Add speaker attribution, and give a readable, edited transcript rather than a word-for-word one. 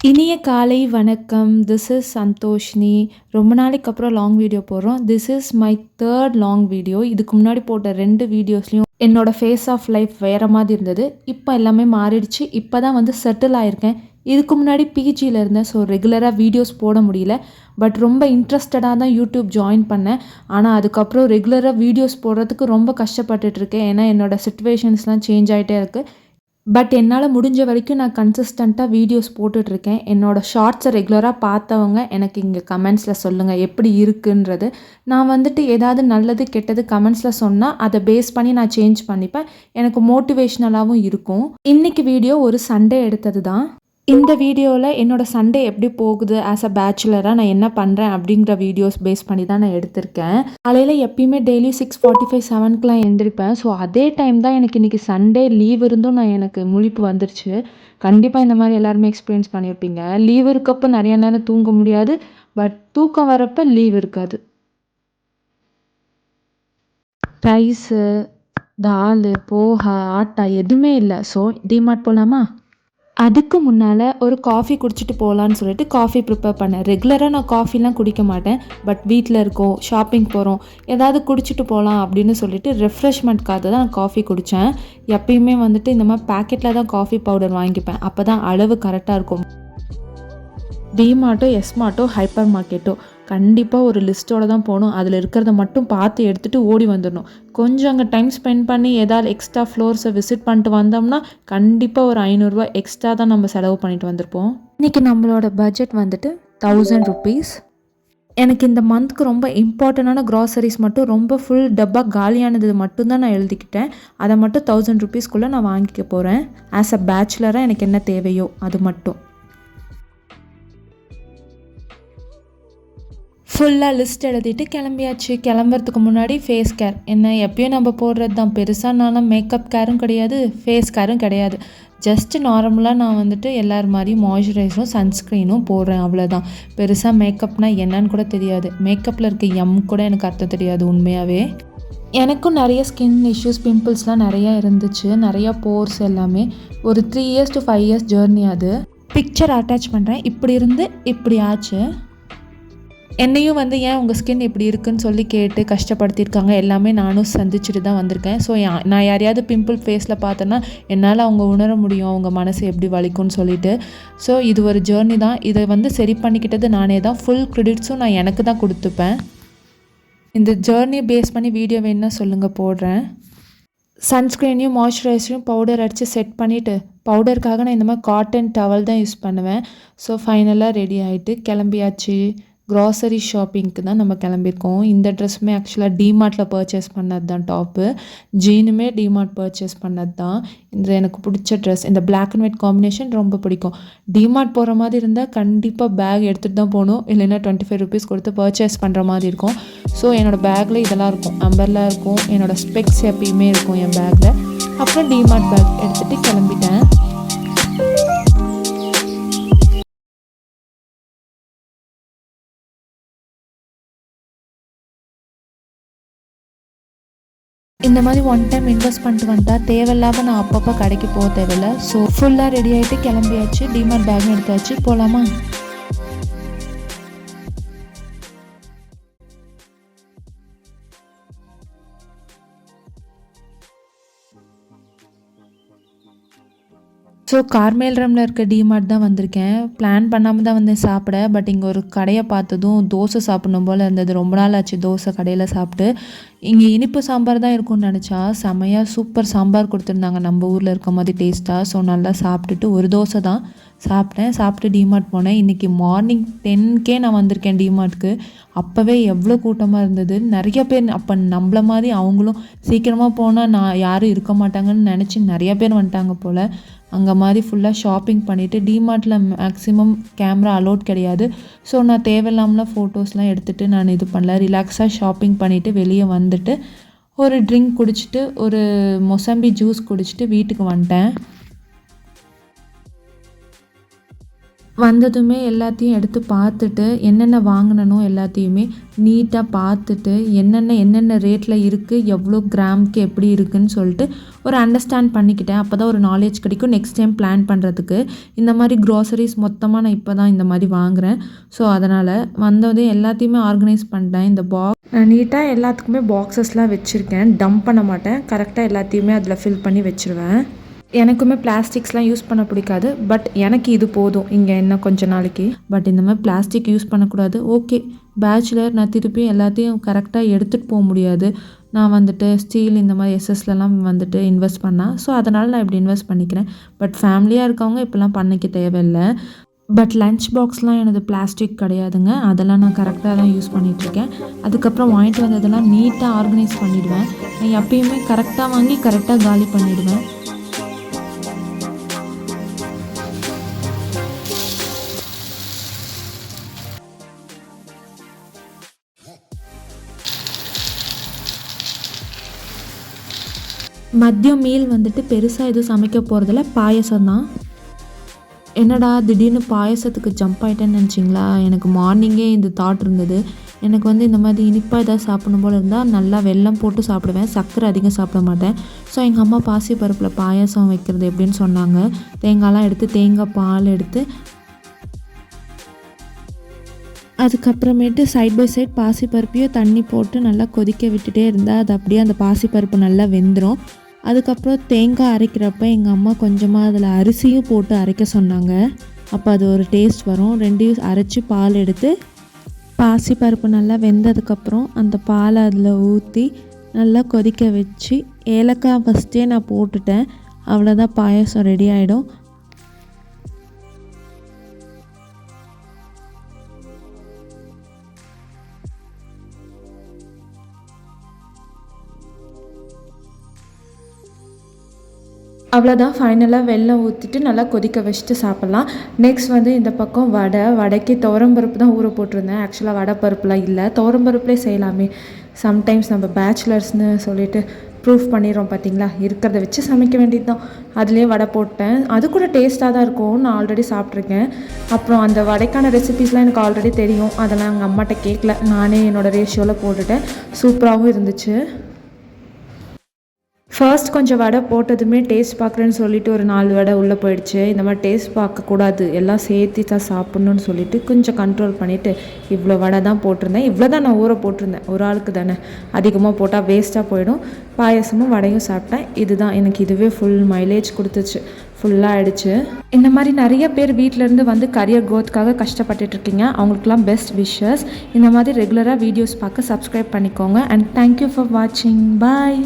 Speaker 1: இனிய காலை வணக்கம். This is Santhoshini. ரொம்ப நாளைக்கு அப்புறம் லாங் வீடியோ போடுறோம். This is my third long video. இதுக்கு முன்னாடி போட்ட 2 வீடியோஸ்லையும் என்னோடய ஃபேஸ் ஆஃப் லைஃப் வேறு மாதிரி இருந்தது. இப்போ எல்லாமே மாறிடுச்சு. இப்போ தான் வந்து செட்டில் ஆகியிருக்கேன். இதுக்கு முன்னாடி பிஜியில் இருந்தேன். ஸோ ரெகுலராக வீடியோஸ் போட முடியல. பட் ரொம்ப இன்ட்ரெஸ்டடாக தான் யூடியூப் ஜாயின் பண்ணேன். ஆனால் அதுக்கப்புறம் ரெகுலராக வீடியோஸ் போடுறதுக்கு ரொம்ப கஷ்டப்பட்டுட்ருக்கேன். ஏன்னா என்னோடய சிச்சுவேஷன்ஸ்லாம் சேஞ்ச் ஆகிட்டே இருக்குது. பட் என்னால் முடிஞ்ச வரைக்கும் நான் கன்சிஸ்டண்ட்டாக வீடியோஸ் போட்டுட்ருக்கேன். என்னோடய ஷார்ட்ஸை ரெகுலராக பார்த்தவங்க எனக்கு இங்கே கமெண்ட்ஸில் சொல்லுங்கள் எப்படி இருக்குன்றது. நான் வந்துட்டு ஏதாவது நல்லது கெட்டது கமெண்ட்ஸில் சொன்னால் அதை பேஸ் பண்ணி நான் சேஞ்ச் பண்ணிப்பேன். எனக்கு மோட்டிவேஷ்னலாகவும் இருக்கும். இன்றைக்கி வீடியோ ஒரு சண்டே எடுத்தது தான். இந்த வீடியோவில் என்னோடய சண்டே எப்படி போகுது ஆஸ் அ பேச்சுலராக நான் என்ன பண்ணுறேன் அப்படிங்கிற வீடியோஸ் பேஸ் பண்ணி தான் நான் எடுத்திருக்கேன். காலையில் எப்பயுமே டெய்லி 6:45 7க்குலாம் எழுந்திரிப்பேன். ஸோ அதே டைம் தான் எனக்கு இன்றைக்கி சண்டே லீவ் இருந்தும் எனக்கு முழிப்பு வந்துருச்சு. கண்டிப்பாக இந்த மாதிரி எல்லாருமே எக்ஸ்பீரியன்ஸ் பண்ணியிருப்பீங்க. லீவ் இருக்கப்போ நிறைய நேரம் தூங்க முடியாது. பட் தூக்கம் வரப்போ லீவ் இருக்காது. ரைஸு, தால், போஹா, ஆட்டா எதுவுமே இல்லை. ஸோ டிமார்ட் போகலாமா? அதுக்கு முன்னால் ஒரு காஃபி குடிச்சிட்டு போகலான்னு சொல்லிட்டு காஃபி ப்ரிப்பேர் பண்ணேன். ரெகுலராக நான் காஃபிலாம் குடிக்க மாட்டேன். பட் வீட்டில் இருக்கோம், ஷாப்பிங் போகிறோம், ஏதாவது குடிச்சிட்டு போகலாம் அப்படின்னு சொல்லிட்டு ரெஃப்ரெஷ்மெண்ட்காக தான் நான் காஃபி குடித்தேன். எப்பயுமே வந்துட்டு இந்த மாதிரி பேக்கெட்டில் தான் காஃபி பவுடர் வாங்கிப்பேன். அப்போ தான் அளவு கரெக்டாக இருக்கும். டிமார்ட்டோ, எஸ்மார்ட்டோ, ஹைப்பர் மார்க்கெட்டோ கண்டிப்பாக ஒரு லிஸ்ட்டோடு தான் போகணும். அதில் இருக்கிறத மட்டும் பார்த்து எடுத்துகிட்டு ஓடி வந்துடணும். கொஞ்சம் அங்கே டைம் ஸ்பெண்ட் பண்ணி ஏதாவது எக்ஸ்ட்ரா ஃப்ளோர்ஸை விசிட் பண்ணிட்டு வந்தோம்னா கண்டிப்பாக ஒரு 500 எக்ஸ்ட்ரா தான் நம்ம செலவு பண்ணிட்டு வந்திருப்போம். இன்றைக்கி நம்மளோட பட்ஜெட் வந்துட்டு 1000 ருபீஸ். எனக்கு இந்த மந்த்க்கு ரொம்ப இம்பார்ட்டண்டான க்ராசரிஸ் மட்டும் ரொம்ப ஃபுல் டப்பா காலியானது மட்டும்தான் நான் எழுதிக்கிட்டேன். அதை மட்டும் 1000 ருபீஸ்க்குள்ளே நான் வாங்கிக்க போகிறேன். ஆஸ் அ பேச்சுலராக எனக்கு என்ன தேவையோ அது மட்டும். ஃபுல்லாக லிஸ்ட் எழுதிட்டு கிளம்பியாச்சு. கிளம்புறதுக்கு முன்னாடி ஃபேஸ் கேர் என்ன எப்பயும் நம்ம போடுறது தான். பெருசாக நானும் மேக்கப் கேரும் கிடையாது, ஃபேஸ் கேரும் கிடையாது. ஜஸ்ட்டு நார்மலாக நான் வந்துட்டு எல்லோரு மாதிரியும் மாய்ஸ்சரைசரும் சன்ஸ்க்ரீனும் போடுறேன், அவ்வளோதான். பெருசாக மேக்கப்னால் என்னன்னு கூட தெரியாது. மேக்கப்பில் இருக்க கூட எனக்கு அர்த்தம் தெரியாது உண்மையாகவே. எனக்கும் நிறைய ஸ்கின் இஷ்யூஸ், பிம்பிள்ஸ்லாம் நிறையா இருந்துச்சு. நிறையா போர்ஸ் எல்லாமே. ஒரு 3 years to 5 years ஜேர்னி அது. பிக்சர் அட்டாச் பண்ணுறேன். இப்படி இருந்து இப்படி ஆச்சு. என்னையும் வந்து ஏன் உங்கள் ஸ்கின் இப்படி இருக்குன்னு சொல்லி கேட்டு கஷ்டப்படுத்தியிருக்காங்க. எல்லாமே நானும் சந்திச்சுட்டு தான் வந்திருக்கேன். ஸோ நான் யாரையாவது பிம்பிள் ஃபேஸில் பார்த்தேன்னா என்னால் அவங்க உணர முடியும் அவங்க மனசு எப்படி வலிக்கும்னு சொல்லிட்டு. ஸோ இது ஒரு ஜேர்னி தான். இதை வந்து சரி பண்ணிக்கிட்டது நானே தான். ஃபுல் க்ரெடிட்ஸும் நான் எனக்கு தான் கொடுத்துப்பேன். இந்த ஜேர்னியை பேஸ் பண்ணி வீடியோ வேணுன்னா சொல்லுங்கள், போடுறேன். சன்ஸ்க்ரீனையும் மாய்ஸ்சரைசரையும் பவுடர் அடித்து செட் பண்ணிவிட்டு, பவுடருக்காக நான் இந்த மாதிரி காட்டன் டவல் தான் யூஸ் பண்ணுவேன். ஸோ ஃபைனலாக ரெடி ஆகிட்டு கிளம்பியாச்சு. க்ராசரி ஷாப்பிங்க்கு தான் நம்ம கிளம்பியிருக்கோம். இந்த ட்ரெஸ்ஸுமே ஆக்சுவலாக டிமார்ட்டில் பர்ச்சேஸ் பண்ணது தான். டாப்பு ஜீனுமே டிமார்ட் பர்ச்சேஸ் பண்ணது தான். இந்த எனக்கு பிடிச்ச ட்ரெஸ், இந்த பிளாக் அண்ட் ஒயிட் காம்பினேஷன் ரொம்ப பிடிக்கும். டிமார்ட் போகிற மாதிரி இருந்தால் கண்டிப்பாக பேக் எடுத்துகிட்டு தான் போகணும். இல்லைன்னா 25 ருபீஸ் கொடுத்து பர்ச்சேஸ் பண்ணுற மாதிரி இருக்கும். ஸோ என்னோடய பேக்கில் இதெல்லாம் இருக்கும். அம்பர்லாம் இருக்கும். என்னோடய ஸ்பெக்ஸ் எப்பயுமே இருக்கும் என் பேக்கில். அப்புறம் டிமார்ட் பேக் எடுத்துகிட்டு கிளம்பிட்டேன். இந்த மாதிரி ஒன் டைம் இன்வெஸ்ட் பண்ணிட்டு வந்துட்டா தேவையில்லாமல் நான் அப்பப்போ கடைக்கு போக தேவையில்ல. ஸோ ஃபுல்லாக ரெடி ஆகிட்டு கிளம்பியாச்சு. டிமார்ட் பேக்கும் எடுத்தாச்சு. போகலாமா? ஸோ கார்மேல்ரமில் இருக்க டிமார்ட் தான் வந்திருக்கேன். பிளான் பண்ணாமல் தான் வந்தேன் சாப்பிட. பட் இங்கே ஒரு கடையை பார்த்ததும் தோசை சாப்பிடணும் போல் இருந்தது. ரொம்ப நாள் ஆச்சு தோசை கடையில் சாப்பிட்டு. இங்கே இனிப்பு சாம்பார் தான் இருக்கும்னு நினச்சா செமையாக சூப்பர் சாம்பார் கொடுத்துருந்தாங்க, நம்ம ஊரில் இருக்க மாதிரி டேஸ்ட்டாக. ஸோ நல்லா சாப்பிட்டுட்டு ஒரு தோசை தான் சாப்பிட்டேன். சாப்பிட்டு டிமார்ட் போனேன். இன்றைக்கி மார்னிங் 10க்கே நான் வந்திருக்கேன் டிமார்ட்க்கு. அப்போவே எவ்வளோ கூட்டமாக இருந்தது. நிறைய பேர் அப்போ நம்மள மாதிரி அவங்களும் சீக்கிரமாக போனால் நான் யாரும் இருக்க மாட்டாங்கன்னு நினச்சி நிறைய பேர் வந்துட்டாங்க போல். அங்கே மாதிரி ஃபுல்லாக ஷாப்பிங் பண்ணிவிட்டு, டிமார்ட்டில் மேக்ஸிமம் கேமரா அலோட் கிடையாது. ஸோ நான் தேவையில்லாமல் ஃபோட்டோஸ்லாம் எடுத்துகிட்டு நான் இது பண்ணல. ரிலாக்ஸாக ஷாப்பிங் பண்ணிவிட்டு வெளியே வந்துட்டு ஒரு ட்ரிங்க் குடிச்சிட்டு ஒரு மொசம்பி ஜூஸ் குடிச்சிட்டு வீட்டுக்கு வந்துட்டேன். வந்ததுமே எல்லாத்தையும் எடுத்து பார்த்துட்டு என்னென்ன வாங்கினனோ எல்லாத்தையுமே நீட்டாக பார்த்துட்டு என்னென்ன ரேட்டில் இருக்குது, எவ்வளோ கிராமுக்கு எப்படி இருக்குதுன்னு சொல்லிட்டு ஒரு அண்டர்ஸ்டாண்ட் பண்ணிக்கிட்டேன். அப்போ தான் ஒரு நாலேஜ் கிடைக்கும் நெக்ஸ்ட் டைம் பிளான் பண்ணுறதுக்கு. இந்த மாதிரி க்ராசரிஸ் மொத்தமாக நான் இப்போ தான் இந்த மாதிரி வாங்குகிறேன். ஸோ அதனால் வந்ததே எல்லாத்தையுமே ஆர்கனைஸ் பண்ணிட்டேன். இந்த நான் நீட்டாக எல்லாத்துக்குமே பாக்ஸஸ்லாம் வச்சுருக்கேன். டம்ப் பண்ண மாட்டேன். கரெக்டாக எல்லாத்தையுமே அதில் ஃபில் பண்ணி வச்சுருவேன். எனக்குமே பிளாஸ்டிக்ஸ்லாம் யூஸ் பண்ண பிடிக்காது. பட் எனக்கு இது போதும் இங்கே இன்னும் கொஞ்ச நாளைக்கு. பட் இந்த மாதிரி பிளாஸ்டிக் யூஸ் பண்ணக்கூடாது. ஓகே, பேச்சுலர், நான் திருப்பி எல்லாத்தையும் கரெக்டாக எடுத்துகிட்டு போக முடியாது. நான் வந்துட்டு ஸ்டீல் இந்த மாதிரி எஸ்எஸ்லலாம் வந்துட்டு இன்வெஸ்ட் பண்ணேன். ஸோ அதனால் நான் இப்படி இன்வெஸ்ட் பண்ணிக்கிறேன். பட் ஃபேமிலியாக இருக்கவங்க இப்போலாம் பண்ணிக்க தேவையில்லை. பட் லன்ச் பாக்ஸ்லாம் எனது பிளாஸ்டிக் கிடையாதுங்க. அதெல்லாம் நான் கரெக்டாக தான் யூஸ் பண்ணிகிட்ருக்கேன். அதுக்கப்புறம் வாங்கிட்டு வந்ததெல்லாம் நீட்டாக ஆர்கனைஸ் பண்ணிவிடுவேன். நான் எப்பயுமே கரெக்டாக வாங்கி கரெக்டாக காலி பண்ணிவிடுவேன். மதியம் மீல் வந்துட்டு பெருசாக எதுவும் சமைக்க போகிறதில்ல, பாயசம் தான். என்னடா திடீர்னு பாயசத்துக்கு ஜம்ப் ஆகிட்டேன்னு நினச்சிங்களா? எனக்கு மார்னிங்கே இந்த தாட் இருந்தது. எனக்கு வந்து இந்த மாதிரி இனிப்பாக எதாவது சாப்பிடணும் போல் இருந்தால் நல்லா வெல்லம் போட்டு சாப்பிடுவேன். சர்க்கரை அதிகம் சாப்பிட மாட்டேன். ஸோ எங்கள் அம்மா பாசிப்பருப்பில் பாயசம் வைக்கிறது எப்படின்னு சொன்னாங்க. தேங்காய்லாம் எடுத்து தேங்காய் பால் எடுத்து அதுக்கப்புறமேட்டு சைட் பை சைட் பாசிப்பருப்பையும் தண்ணி போட்டு நல்லா கொதிக்க விட்டுட்டே இருந்தால் அது அப்படியே அந்த பாசிப்பருப்பு நல்லா வெந்துடும். அதுக்கப்புறம் தேங்காய் அரைக்கிறப்ப எங்கள் அம்மா கொஞ்சமாக அதில் அரிசியும் போட்டு அரைக்க சொன்னாங்க. அப்போ அது ஒரு டேஸ்ட் வரும். ரெண்டையும் அரைச்சி பால் எடுத்து பாசிப்பருப்பு நல்லா வெந்ததுக்கப்புறம் அந்த பாலை அதில் ஊற்றி நல்லா கொதிக்க வச்சு ஏலக்காய் ஃபஸ்ட்டே நான் போட்டுட்டேன். அவ்வளோதான், பாயசம் ரெடி ஆகிடும். அவ்வளோதான், ஃபைனலாக வெல்லம் ஊற்றிட்டு நல்லா கொதிக்க வச்சுட்டு சாப்பிட்லாம். நெக்ஸ்ட் வந்து இந்த பக்கம் வடைக்கு துவரம்பருப்பு தான் ஊற போட்டிருந்தேன். ஆக்சுவலாக வடை பருப்புலாம் இல்லை, துவரம்பருப்புலேயே செய்யலாமே. சம்டைம்ஸ் நம்ம பேச்சுலர்ஸ்னு சொல்லிட்டு ப்ரூஃப் பண்ணிடுறோம் பார்த்தீங்களா. இருக்கிறத வச்சு சமைக்க வேண்டியது தான். அதுலேயே வடை போட்டேன். அது கூட டேஸ்ட்டாக தான் இருக்கும். நான் ஆல்ரெடி சாப்பிட்ருக்கேன். அப்புறம் அந்த வடைக்கான ரெசிபீஸ்லாம் எனக்கு ஆல்ரெடி தெரியும். அதெல்லாம் எங்கள் அம்மாட்ட கேட்கல, நானே என்னோடய ரேஷியோவில் போட்டுட்டேன். சூப்பராகவும் இருந்துச்சு. ஃபர்ஸ்ட் கொஞ்சம் வடை போட்டதுமே டேஸ்ட் பார்க்குறேன்னு சொல்லிட்டு ஒரு 4 வடை உள்ளே போயிடுச்சு. இந்த மாதிரி டேஸ்ட் பார்க்கக்கூடாது, எல்லாம் சேர்த்து தான் சாப்பிட்ணுன்னு சொல்லிட்டு கொஞ்சம் கண்ட்ரோல் பண்ணிவிட்டு இவ்வளோ வடை தான் போட்டிருந்தேன். இவ்வளோ தான் நான் ஊற போட்டிருந்தேன். ஒரு ஆளுக்கு தானே, அதிகமாக போட்டால் வேஸ்ட்டாக போயிடும். பாயசமும் வடையும் சாப்பிட்டேன். இதுதான் எனக்கு இதுவே ஃபுல் மைலேஜ் கொடுத்துச்சு, ஃபுல்லாக ஆகிடுச்சு. இந்த மாதிரி நிறைய பேர் வீட்டிலேருந்து வந்து கரியர் க்ரோத்துக்காக கஷ்டப்பட்டுட்ருக்கீங்க. அவங்களுக்குலாம் பெஸ்ட் விஷஸ். இந்த மாதிரி ரெகுலராக வீடியோஸ் பார்க்க சப்ஸ்கிரைப் பண்ணிக்கோங்க. அண்ட் தேங்க்யூ ஃபார் வாட்சிங். பாய்.